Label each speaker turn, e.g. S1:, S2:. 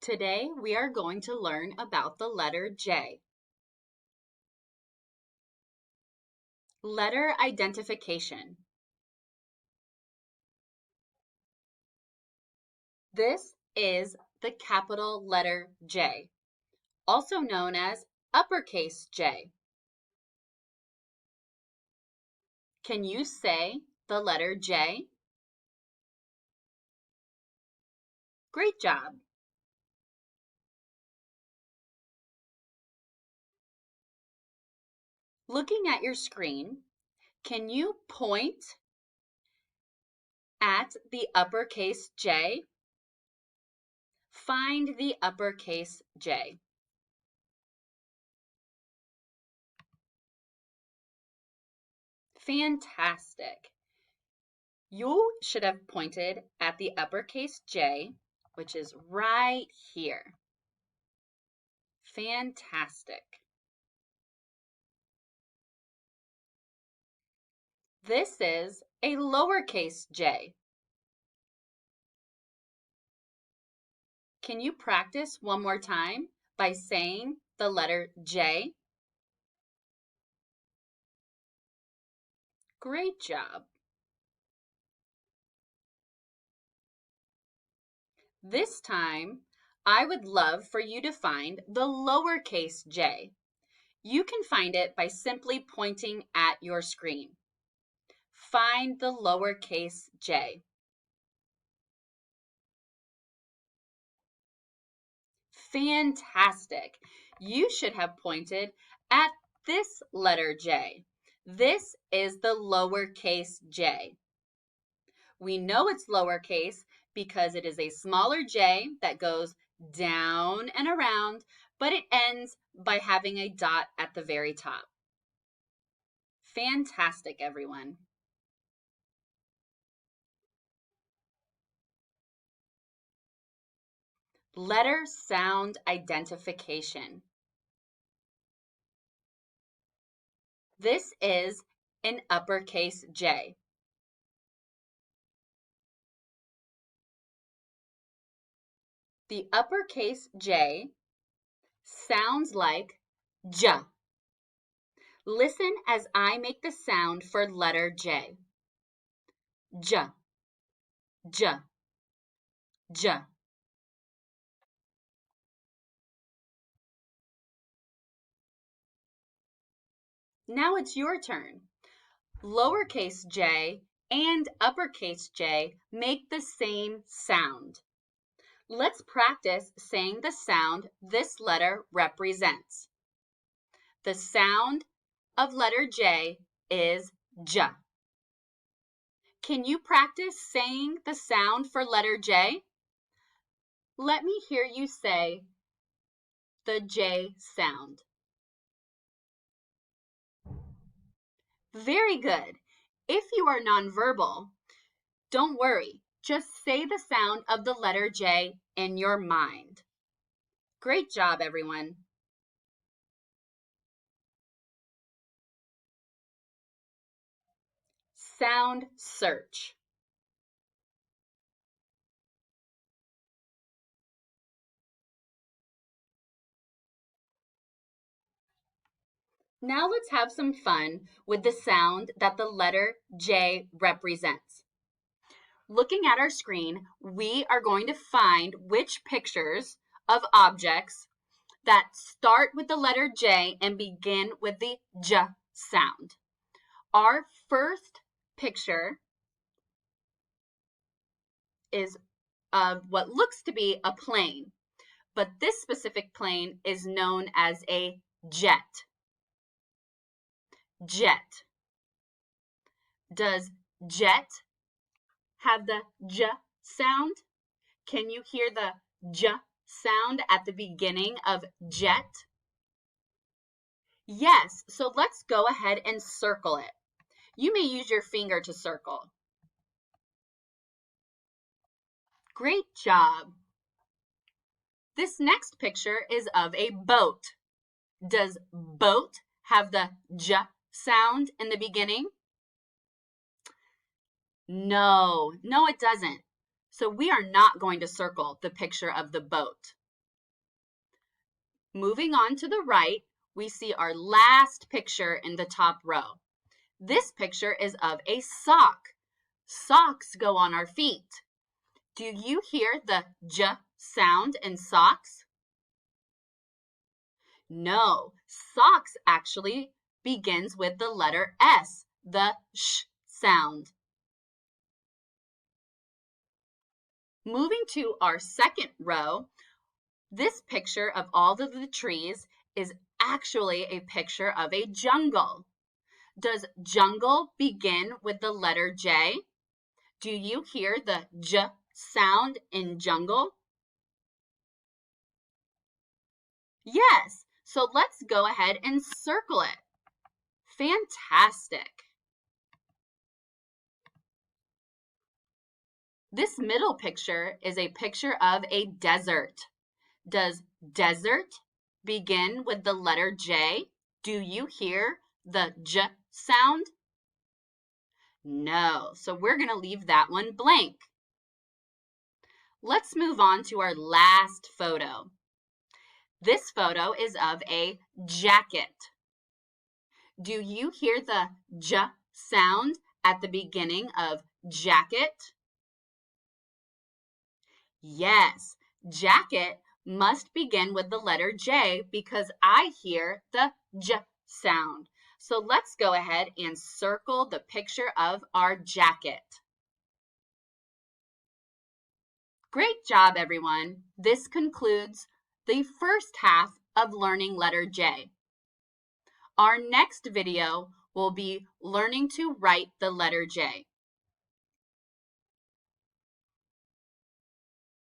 S1: Today we are going to learn about the letter J. Letter identification. This is the capital letter J, also known as uppercase J. Can you say the letter J? Great job. Looking at your screen, can you point at the uppercase J? Find the uppercase J. Fantastic. You should have pointed at the uppercase J, which is right here. Fantastic. This is a lowercase j. Can you practice one more time by saying the letter J? Great job. This time, I would love for you to find the lowercase j. You can find it by simply pointing at your screen. Find the lowercase j. Fantastic. You should have pointed at this letter J. This is the lowercase j. We know it's lowercase because it is a smaller j that goes down and around, but it ends by having a dot at the very top. Fantastic, everyone. Letter sound identification. This is an uppercase J. The uppercase J sounds like J. Listen as I make the sound for letter J. J, J, J. Now it's your turn. Lowercase j and uppercase j make the same sound. Let's practice saying the sound this letter represents. The sound of letter J is J. Can you practice saying the sound for letter J? Let me hear you say the J sound. Very good. If you are nonverbal, don't worry. Just say the sound of the letter J in your mind. Great job, everyone. Sound search. Now let's have some fun with the sound that the letter J represents. Looking at our screen, we are going to find which pictures of objects that start with the letter J and begin with the J sound. Our first picture is of what looks to be a plane, but this specific plane is known as a jet. Jet. Does jet have the J sound? Can you hear the J sound at the beginning of jet? Yes, so let's go ahead and circle it. You may use your finger to circle. Great job. This next picture is of a boat. Does boat have the J sound in the beginning? No, it doesn't. So we are not going to circle the picture of the boat. Moving on to the right, we see our last picture in the top row. This picture is of a sock. Socks go on our feet. Do you hear the J sound in socks? No, socks actually begins with the letter S, the sh sound. Moving to our second row, this picture of all of the trees is actually a picture of a jungle. Does jungle begin with the letter J? Do you hear the J sound in jungle? Yes, so let's go ahead and circle it. Fantastic. This middle picture is a picture of a desert. Does desert begin with the letter J? Do you hear the J sound? No, so we're going to leave that one blank. Let's move on to our last photo. This photo is of a jacket. Do you hear the J sound at the beginning of jacket? Yes, jacket must begin with the letter J because I hear the J sound. So let's go ahead and circle the picture of our jacket. Great job, everyone. This concludes the first half of learning letter J. Our next video will be learning to write the letter J.